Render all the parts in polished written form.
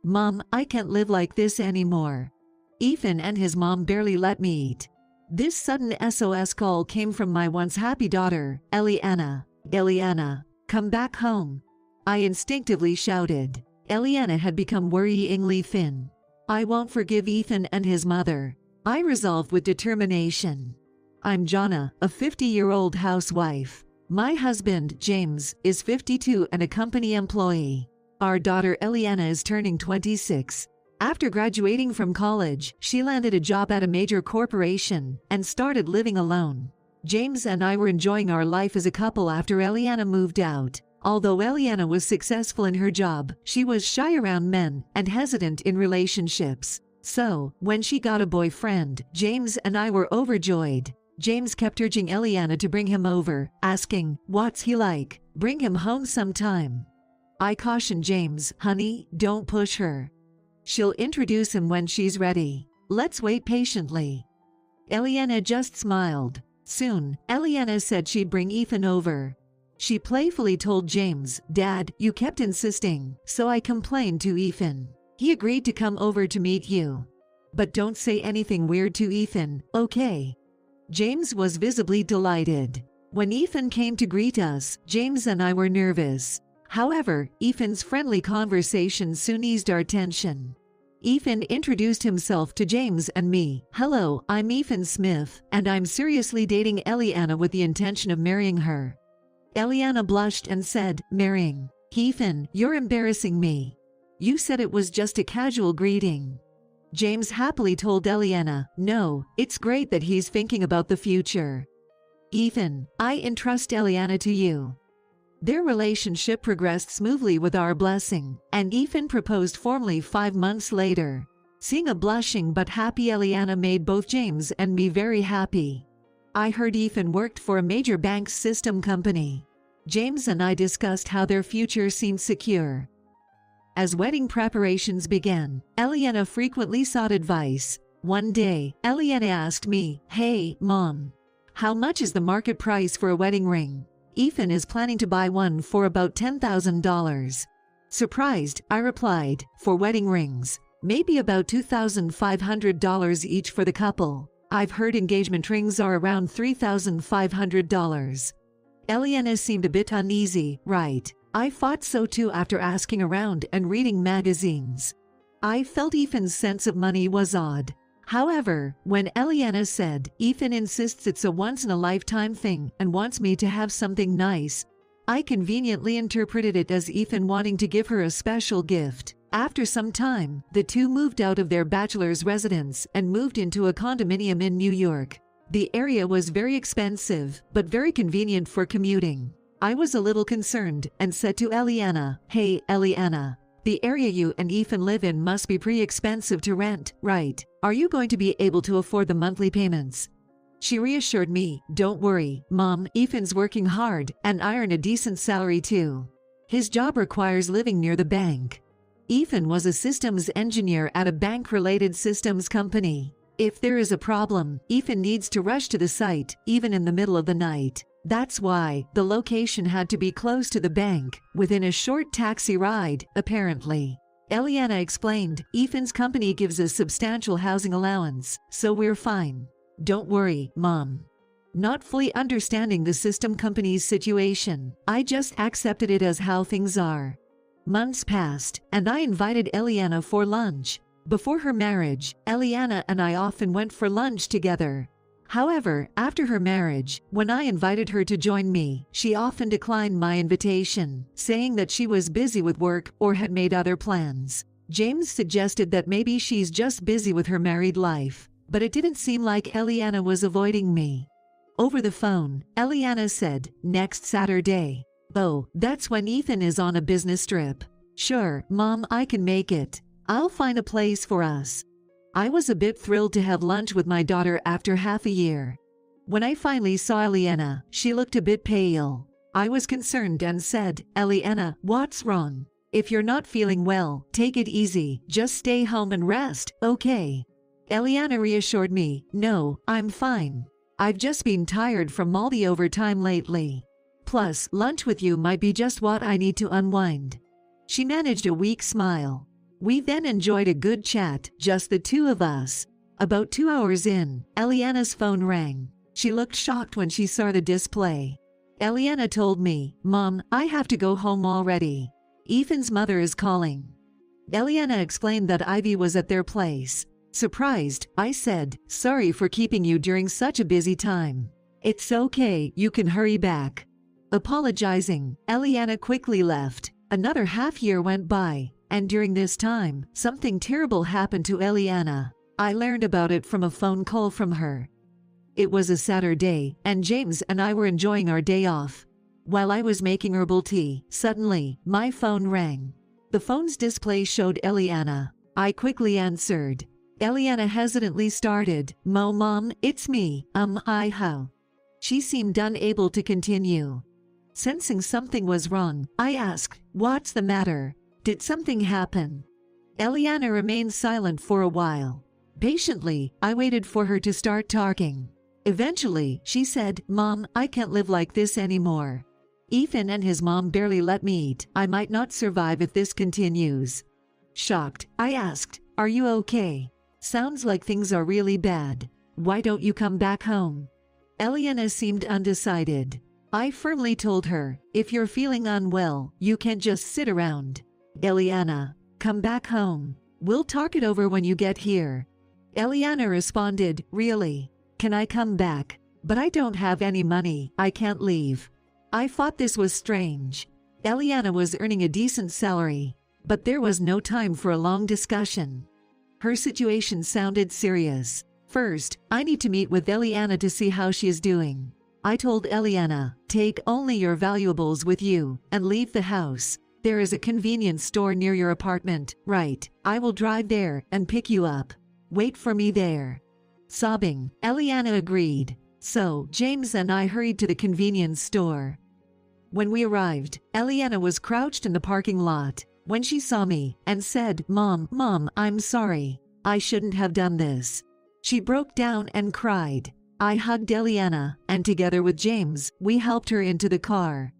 "Mom, I can't live like this anymore." Ethan and his mom barely let me eat. This sudden SOS call came from my once happy daughter, Eliana. "Eliana, come back home." I instinctively shouted. Eliana had become worryingly thin. "I won't forgive Ethan and his mother," I resolved with determination. I'm Jonna, a 50-year-old housewife. My husband, James, is 52 and a company employee. Our daughter Eliana is turning 26. After graduating from college, she landed a job at a major corporation and started living alone. James and I were enjoying our life as a couple after Eliana moved out. Although Eliana was successful in her job, she was shy around men and hesitant in relationships. So, when she got a boyfriend, James and I were overjoyed. James kept urging Eliana to bring him over, asking, "What's he like? Bring him home sometime." I cautioned James, "Honey, don't push her. She'll introduce him when she's ready. Let's wait patiently." Eliana just smiled. Soon, Eliana said she'd bring Ethan over. She playfully told James, "Dad, you kept insisting, so I complained to Ethan. He agreed to come over to meet you. But don't say anything weird to Ethan, okay?" James was visibly delighted. When Ethan came to greet us, James and I were nervous. However, Ethan's friendly conversation soon eased our tension. Ethan introduced himself to James and me. "Hello, I'm Ethan Smith, and I'm seriously dating Eliana with the intention of marrying her." Eliana blushed and said, "Marrying? Ethan, you're embarrassing me. You said it was just a casual greeting." James happily told Eliana, "No, it's great that he's thinking about the future. Ethan, I entrust Eliana to you." Their relationship progressed smoothly with our blessing, and Ethan proposed formally 5 months later. Seeing a blushing but happy Eliana made both James and me very happy. I heard Ethan worked for a major bank system company. James and I discussed how their future seemed secure. As wedding preparations began, Eliana frequently sought advice. One day, Eliana asked me, "Hey, Mom, how much is the market price for a wedding ring? Ethan is planning to buy one for about $10,000. Surprised, I replied, "For wedding rings, maybe about $2,500 each for the couple. I've heard engagement rings are around $3,500. Eliana seemed a bit uneasy. "Right. I thought so too after asking around and reading magazines." I felt Ethan's sense of money was odd. However, when Eliana said, "Ethan insists it's a once-in-a-lifetime thing and wants me to have something nice," I conveniently interpreted it as Ethan wanting to give her a special gift. After some time, the two moved out of their bachelor's residence and moved into a condominium in New York. The area was very expensive, but very convenient for commuting. I was a little concerned and said to Eliana, "Hey, Eliana, the area you and Ethan live in must be pretty expensive to rent, right? Are you going to be able to afford the monthly payments?" She reassured me, "Don't worry, Mom, Ethan's working hard and I earn a decent salary too. His job requires living near the bank." Ethan was a systems engineer at a bank-related systems company. If there is a problem, Ethan needs to rush to the site, even in the middle of the night. That's why the location had to be close to the bank, within a short taxi ride, apparently. Eliana explained, "Ethan's company gives us substantial housing allowance, so we're fine. Don't worry, Mom." Not fully understanding the system company's situation, I just accepted it as how things are. Months passed, and I invited Eliana for lunch. Before her marriage, Eliana and I often went for lunch together. However, after her marriage, when I invited her to join me, she often declined my invitation, saying that she was busy with work or had made other plans. James suggested that maybe she's just busy with her married life, but it didn't seem like Eliana was avoiding me. Over the phone, Eliana said, "Next Saturday." "Oh, that's when Ethan is on a business trip." "Sure, Mom, I can make it. I'll find a place for us." I was a bit thrilled to have lunch with my daughter after half a year. When I finally saw Eliana, she looked a bit pale. I was concerned and said, "Eliana, what's wrong? If you're not feeling well, take it easy, just stay home and rest, okay?" Eliana reassured me, "No, I'm fine. I've just been tired from all the overtime lately. Plus, lunch with you might be just what I need to unwind." She managed a weak smile. We then enjoyed a good chat, just the two of us. About 2 hours in, Eliana's phone rang. She looked shocked when she saw the display. Eliana told me, "Mom, I have to go home already. Ethan's mother is calling." Eliana explained that Ivy was at their place. Surprised, I said, "Sorry for keeping you during such a busy time. It's okay, you can hurry back." Apologizing, Eliana quickly left. Another half year went by, and during this time, something terrible happened to Eliana. I learned about it from a phone call from her. It was a Saturday, and James and I were enjoying our day off. While I was making herbal tea, suddenly, my phone rang. The phone's display showed Eliana. I quickly answered. Eliana hesitantly started, Mom, it's me, hi how?" She seemed unable to continue. Sensing something was wrong, I asked, "What's the matter? Did something happen?" Eliana remained silent for a while. Patiently, I waited for her to start talking. Eventually, she said, "Mom, I can't live like this anymore. Ethan and his mom barely let me eat. I might not survive if this continues." Shocked, I asked, "Are you okay? Sounds like things are really bad. Why don't you come back home?" Eliana seemed undecided. I firmly told her, "If you're feeling unwell, you can't just sit around. Eliana, come back home. We'll talk it over when you get here." Eliana responded, "Really? Can I come back? But I don't have any money, I can't leave." I thought this was strange. Eliana was earning a decent salary, but there was no time for a long discussion. Her situation sounded serious. First, I need to meet with Eliana to see how she is doing. I told Eliana, "Take only your valuables with you, and leave the house. There is a convenience store near your apartment, right? I will drive there and pick you up. Wait for me there." Sobbing, Eliana agreed. So, James and I hurried to the convenience store. When we arrived, Eliana was crouched in the parking lot. When she saw me, and said, Mom, I'm sorry. I shouldn't have done this." She broke down and cried. I hugged Eliana, and together with James, we helped her into the car.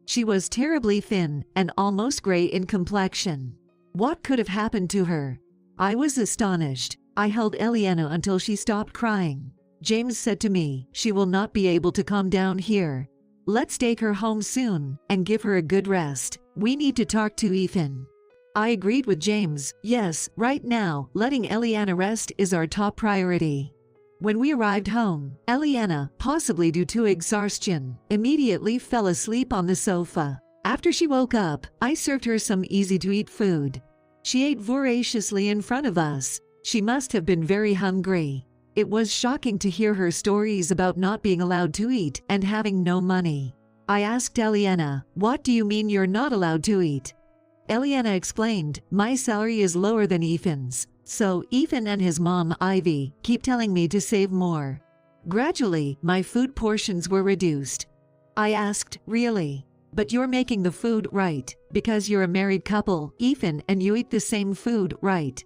She was terribly thin and almost gray in complexion. What could have happened to her? I was astonished. I held Eliana until she stopped crying. James said to me, "She will not be able to calm down here. Let's take her home soon and give her a good rest. We need to talk to Ethan." I agreed with James. Yes, right now, letting Eliana rest is our top priority. When we arrived home, Eliana, possibly due to exhaustion, immediately fell asleep on the sofa. After she woke up, I served her some easy-to-eat food. She ate voraciously in front of us. She must have been very hungry. It was shocking to hear her stories about not being allowed to eat and having no money. I asked Eliana, "What do you mean you're not allowed to eat?" Eliana explained, "My salary is lower than Ethan's, so Ethan and his mom, Ivy, keep telling me to save more." Gradually, my food portions were reduced. I asked, "Really? But you're making the food, right? Because you're a married couple, Ethan and you eat the same food, right?"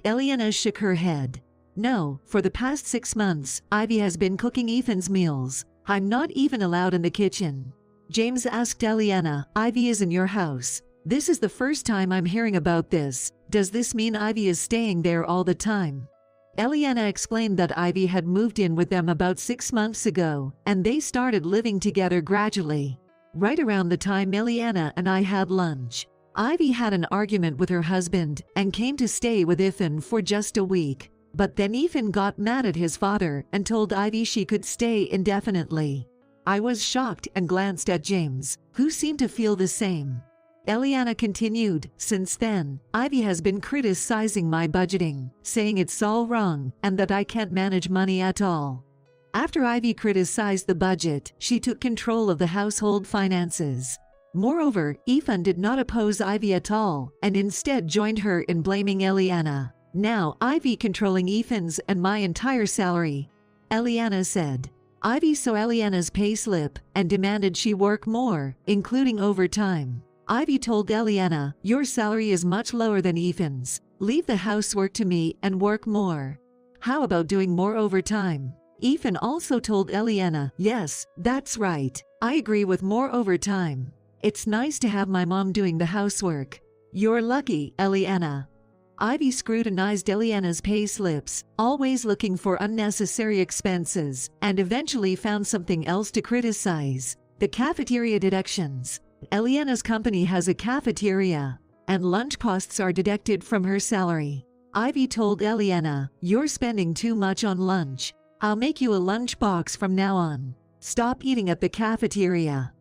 Eliana shook her head. "No, for the past 6 months, Ivy has been cooking Ethan's meals. I'm not even allowed in the kitchen." James asked Eliana, "Ivy is in your house. This is the first time I'm hearing about this. Does this mean Ivy is staying there all the time?" Eliana explained that Ivy had moved in with them about 6 months ago, and they started living together gradually. Right around the time Eliana and I had lunch, Ivy had an argument with her husband and came to stay with Ethan for just a week. But then Ethan got mad at his father and told Ivy she could stay indefinitely. I was shocked and glanced at James, who seemed to feel the same. Eliana continued, "Since then, Ivy has been criticizing my budgeting, saying it's all wrong and that I can't manage money at all." After Ivy criticized the budget, she took control of the household finances. Moreover, Ethan did not oppose Ivy at all and instead joined her in blaming Eliana. Now Ivy controlling Ethan's and my entire salary. Eliana said. Ivy saw Eliana's payslip and demanded she work more, including overtime. Ivy told Eliana, "Your salary is much lower than Ethan's. Leave the housework to me and work more. How about doing more overtime?" Ethan also told Eliana, "Yes, that's right. I agree with more overtime. It's nice to have my mom doing the housework." "You're lucky, Eliana." Ivy scrutinized Eliana's pay slips, always looking for unnecessary expenses, and eventually found something else to criticize: the cafeteria deductions. Eliana's company has a cafeteria, and lunch costs are deducted from her salary. Ivy told Eliana, "You're spending too much on lunch. I'll make you a lunch box from now on. Stop eating at the cafeteria."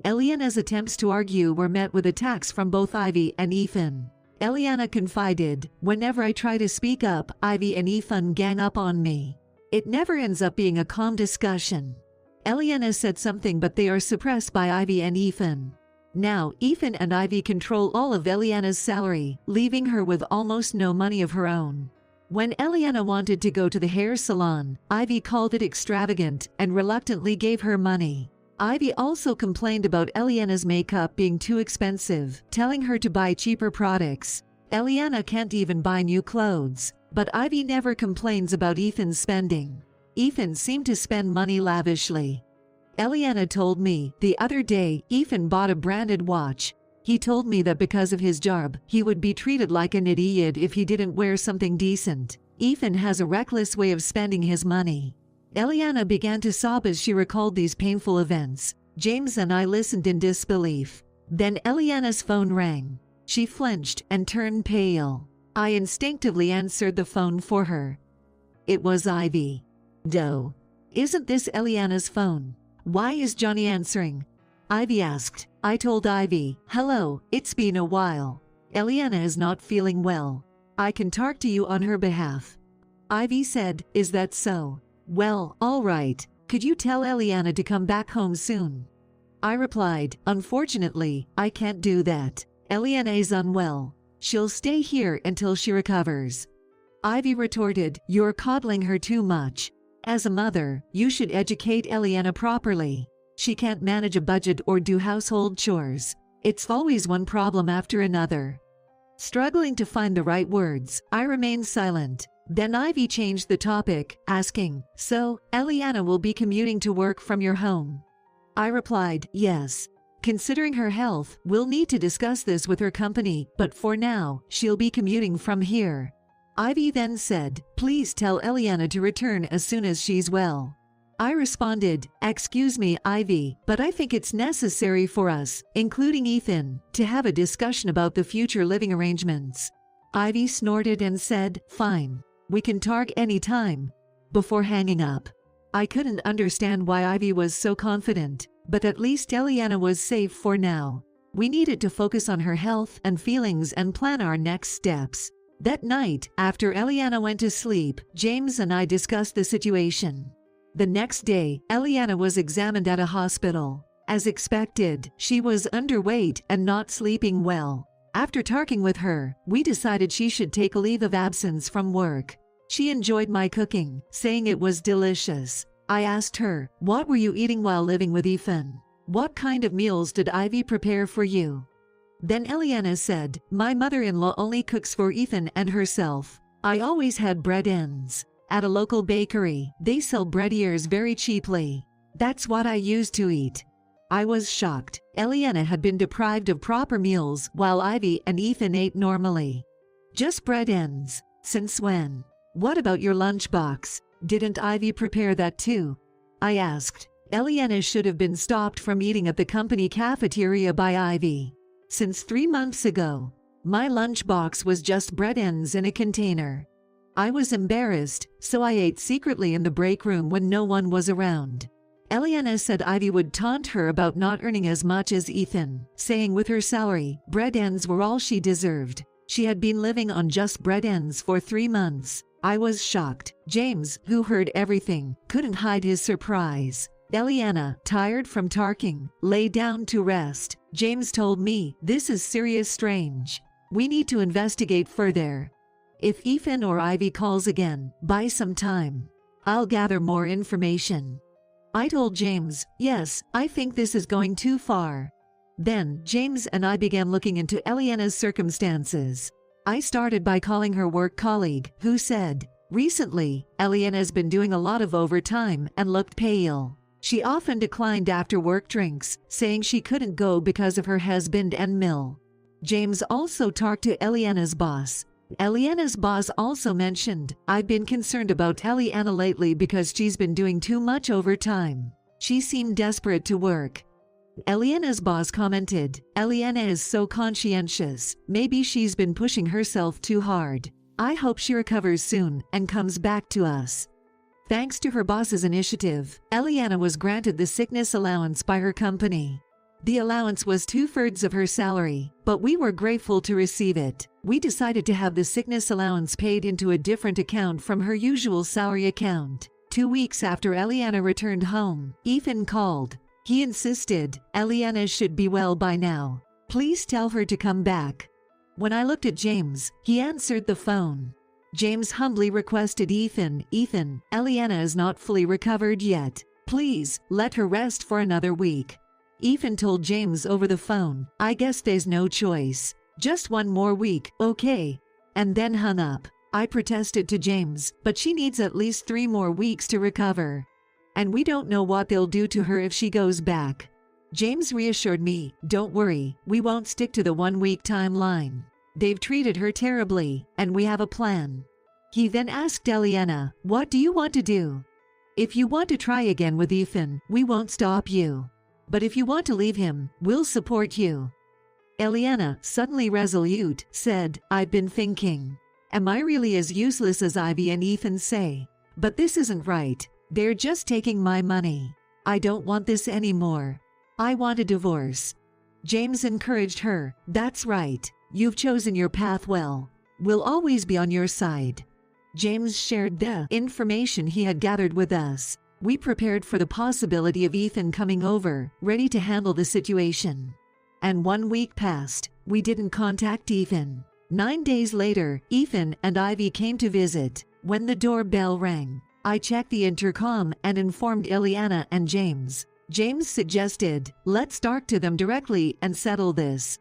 Eliana's attempts to argue were met with attacks from both Ivy and Ethan. Eliana confided, "Whenever I try to speak up, Ivy and Ethan gang up on me. It never ends up being a calm discussion." Eliana said something, but they are suppressed by Ivy and Ethan. Now, Ethan and Ivy control all of Eliana's salary, leaving her with almost no money of her own. When Eliana wanted to go to the hair salon, Ivy called it extravagant and reluctantly gave her money. Ivy also complained about Eliana's makeup being too expensive, telling her to buy cheaper products. Eliana can't even buy new clothes, but Ivy never complains about Ethan's spending. Ethan seemed to spend money lavishly. Eliana told me the other day Ethan bought a branded watch. He told me that because of his job, he would be treated like an idiot if he didn't wear something decent. Ethan has a reckless way of spending his money. Eliana began to sob as she recalled these painful events. James and I listened in disbelief. Then Eliana's phone rang. She flinched and turned pale. I instinctively answered the phone for her. It was Ivy. "Doe. Isn't this Eliana's phone? Why is Johnny answering?" Ivy asked. I told Ivy, "Hello, it's been a while. Eliana is not feeling well. I can talk to you on her behalf." Ivy said, "Is that so? Well, all right. Could you tell Eliana to come back home soon?" I replied, "Unfortunately, I can't do that. Eliana is unwell. She'll stay here until she recovers." Ivy retorted, "You're coddling her too much. As a mother, you should educate Eliana properly. She can't manage a budget or do household chores. It's always one problem after another." Struggling to find the right words, I remained silent. Then Ivy changed the topic, asking, "So, Eliana will be commuting to work from your home?" I replied, "Yes. Considering her health, we'll need to discuss this with her company, but for now, she'll be commuting from here." Ivy then said, "Please tell Eliana to return as soon as she's well." I responded, "Excuse me, Ivy, but I think it's necessary for us, including Ethan, to have a discussion about the future living arrangements." Ivy snorted and said, "Fine. We can talk anytime." Before hanging up, I couldn't understand why Ivy was so confident, but at least Eliana was safe for now. We needed to focus on her health and feelings and plan our next steps. That night, after Eliana went to sleep, James and I discussed the situation. The next day, Eliana was examined at a hospital. As expected, she was underweight and not sleeping well. After talking with her, we decided she should take a leave of absence from work. She enjoyed my cooking, saying it was delicious. I asked her, "What were you eating while living with Ethan? What kind of meals did Ivy prepare for you?" Then Eliana said, "My mother-in-law only cooks for Ethan and herself. I always had bread ends. At a local bakery, they sell bread ears very cheaply. That's what I used to eat." I was shocked. Eliana had been deprived of proper meals while Ivy and Ethan ate normally. "Just bread ends? Since when? What about your lunchbox? Didn't Ivy prepare that too?" I asked. Eliana should have been stopped from eating at the company cafeteria by Ivy. Since 3 months ago, my lunchbox was just bread ends in a container. I was embarrassed, so I ate secretly in the break room when no one was around. Eliana said Ivy would taunt her about not earning as much as Ethan, saying with her salary, bread ends were all she deserved. She had been living on just bread ends for 3 months. I was shocked. James, who heard everything, couldn't hide his surprise. Eliana, tired from talking, lay down to rest. James told me, "This is serious strange. We need to investigate further. If Ethan or Ivy calls again, buy some time. I'll gather more information." I told James, "Yes, I think this is going too far." Then, James and I began looking into Eliana's circumstances. I started by calling her work colleague, who said, "Recently, Eliana's been doing a lot of overtime and looked pale. She often declined after work drinks, saying she couldn't go because of her husband and mill." James also talked to Eliana's boss. Eliana's boss also mentioned, I've been concerned about Eliana lately because she's been doing too much overtime. She seemed desperate to work. Eliana's boss commented, Eliana is so conscientious, maybe she's been pushing herself too hard. I hope she recovers soon and comes back to us. Thanks to her boss's initiative, Eliana was granted the sickness allowance by her company. The allowance was 2/3 of her salary, but we were grateful to receive it. We decided to have the sickness allowance paid into a different account from her usual salary account. 2 weeks after Eliana returned home, Ethan called. He insisted, Eliana should be well by now. Please tell her to come back. When I looked at James, he answered the phone. James humbly requested Ethan, Eliana is not fully recovered yet. Please, let her rest for another week. Ethan told James over the phone, I guess there's no choice. Just 1 more week, okay? And then hung up. I protested to James, but she needs at least 3 more weeks to recover. And we don't know what they'll do to her if she goes back. James reassured me, don't worry, we won't stick to the 1-week timeline. They've treated her terribly, and we have a plan. He then asked Eliana, what do you want to do? If you want to try again with Ethan, we won't stop you. But if you want to leave him, we'll support you. Eliana, suddenly resolute, said, I've been thinking. Am I really as useless as Ivy and Ethan say? But this isn't right. They're just taking my money. I don't want this anymore. I want a divorce. James encouraged her, that's right. You've chosen your path well. We'll always be on your side. James shared the information he had gathered with us. We prepared for the possibility of Ethan coming over, ready to handle the situation. And 1 week passed. We didn't contact Ethan. 9 days later, Ethan and Ivy came to visit. When the doorbell rang, I checked the intercom and informed Eliana and James. James suggested, let's talk to them directly and settle this.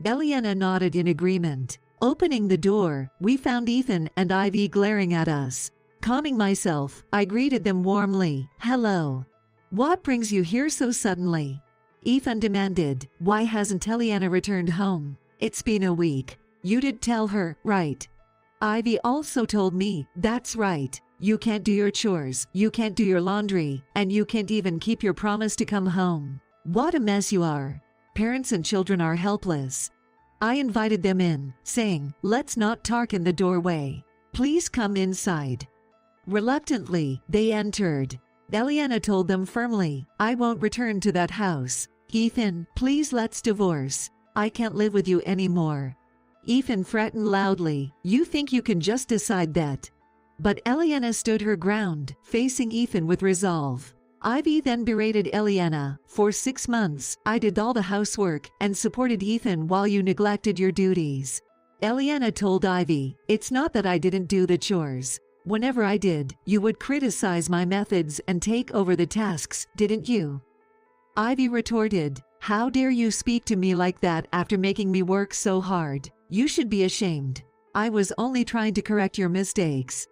Eliana nodded in agreement. Opening the door, we found Ethan and Ivy glaring at us. Calming myself, I greeted them warmly. Hello. What brings you here so suddenly? Ethan demanded, why hasn't Eliana returned home? It's been a week. You did tell her, right? Ivy also told me, that's right. You can't do your chores, you can't do your laundry, and you can't even keep your promise to come home. What a mess you are. Parents and children are helpless. I invited them in, saying, let's not talk in the doorway. Please come inside. Reluctantly, they entered. Eliana told them firmly, I won't return to that house. Ethan, please let's divorce. I can't live with you anymore. Ethan threatened loudly, you think you can just decide that? But Eliana stood her ground, facing Ethan with resolve. Ivy then berated Eliana, for 6 months, I did all the housework and supported Ethan while you neglected your duties. Eliana told Ivy, it's not that I didn't do the chores. Whenever I did, you would criticize my methods and take over the tasks, didn't you? Ivy retorted, how dare you speak to me like that after making me work so hard? You should be ashamed. I was only trying to correct your mistakes.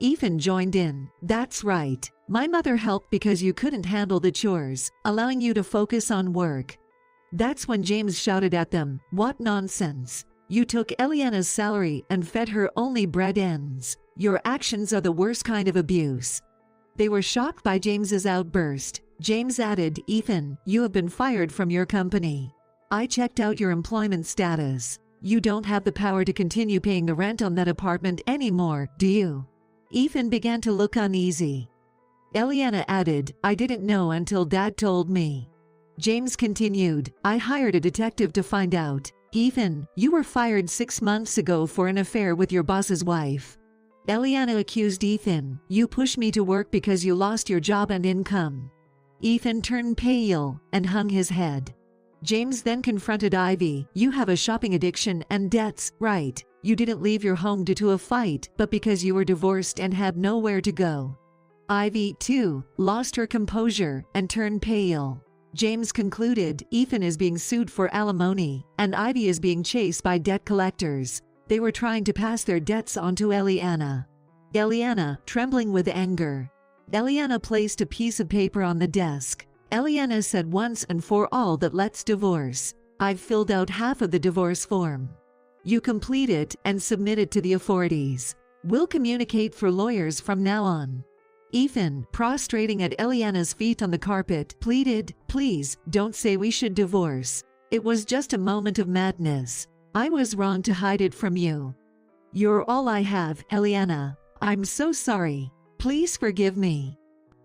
Ethan joined in, that's right. My mother helped because you couldn't handle the chores, allowing you to focus on work. That's when James shouted at them, what nonsense. You took Eliana's salary and fed her only bread ends. Your actions are the worst kind of abuse. They were shocked by James's outburst. James added, Ethan, you have been fired from your company. I checked out your employment status. You don't have the power to continue paying the rent on that apartment anymore, do you? Ethan began to look uneasy. Eliana added, I didn't know until Dad told me. James continued, I hired a detective to find out. Ethan, you were fired 6 months ago for an affair with your boss's wife. Eliana accused Ethan, you pushed me to work because you lost your job and income. Ethan turned pale and hung his head. James then confronted Ivy, you have a shopping addiction and debts, right? You didn't leave your home due to a fight, but because you were divorced and had nowhere to go. Ivy, too, lost her composure and turned pale. James concluded, Ethan is being sued for alimony, and Ivy is being chased by debt collectors. They were trying to pass their debts on to Eliana. Eliana, trembling with anger. Eliana placed a piece of paper on the desk. Eliana said once and for all that let's divorce. I've filled out half of the divorce form. You complete it and submit it to the authorities. We'll communicate for lawyers from now on. Ethan, prostrating at Eliana's feet on the carpet, pleaded, "Please, don't say we should divorce. It was just a moment of madness. I was wrong to hide it from you. You're all I have, Eliana. I'm so sorry. Please forgive me."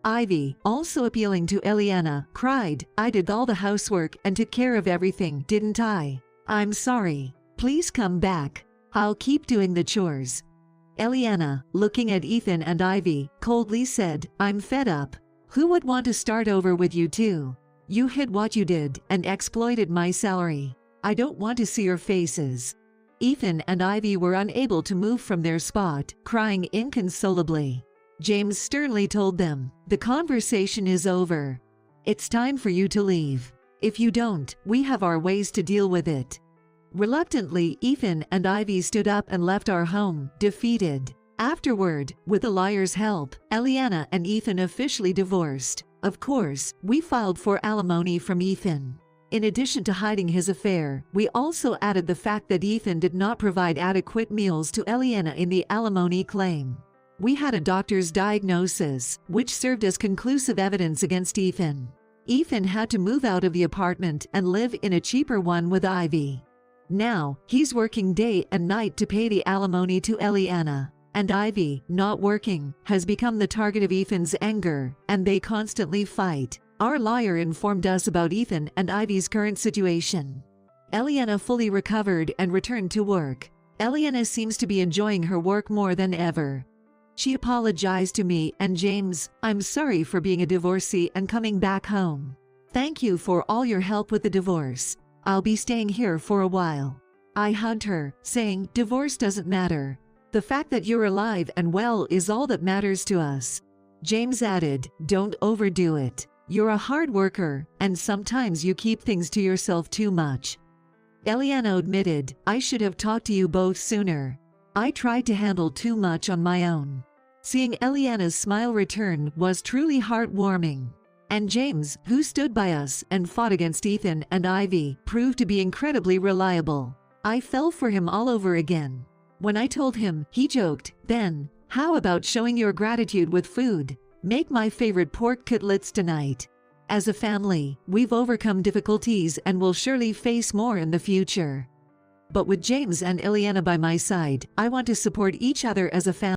Ivy, also appealing to Eliana, cried, "I did all the housework and took care of everything, didn't I? I'm sorry. Please come back. I'll keep doing the chores." Eliana, looking at Ethan and Ivy, coldly said, "I'm fed up. Who would want to start over with you two? You hid what you did and exploited my salary. I don't want to see your faces." Ethan and Ivy were unable to move from their spot, crying inconsolably. James sternly told them, "The conversation is over. It's time for you to leave. If you don't, we have our ways to deal with it." Reluctantly, Ethan and Ivy stood up and left our home, defeated. Afterward, with the lawyer's help, Eliana and Ethan officially divorced. Of course, we filed for alimony from Ethan. In addition to hiding his affair, we also added the fact that Ethan did not provide adequate meals to Eliana in the alimony claim. We had a doctor's diagnosis, which served as conclusive evidence against Ethan. Ethan had to move out of the apartment and live in a cheaper one with Ivy. Now, he's working day and night to pay the alimony to Eliana, and Ivy, not working, has become the target of Ethan's anger, and they constantly fight. Our lawyer informed us about Ethan and Ivy's current situation. Eliana fully recovered and returned to work. Eliana seems to be enjoying her work more than ever. She apologized to me and James. "I'm sorry for being a divorcee and coming back home. Thank you for all your help with the divorce. I'll be staying here for a while." I hugged her, saying, "Divorce doesn't matter. The fact that you're alive and well is all that matters to us." James added, "Don't overdo it. You're a hard worker, and sometimes you keep things to yourself too much." Eliana admitted, "I should have talked to you both sooner. I tried to handle too much on my own." Seeing Eliana's smile return was truly heartwarming. And James, who stood by us and fought against Ethan and Ivy, proved to be incredibly reliable. I fell for him all over again. When I told him, he joked, "Then, how about showing your gratitude with food? Make my favorite pork cutlets tonight." As a family, we've overcome difficulties and will surely face more in the future. But with James and Eliana by my side, I want to support each other as a family.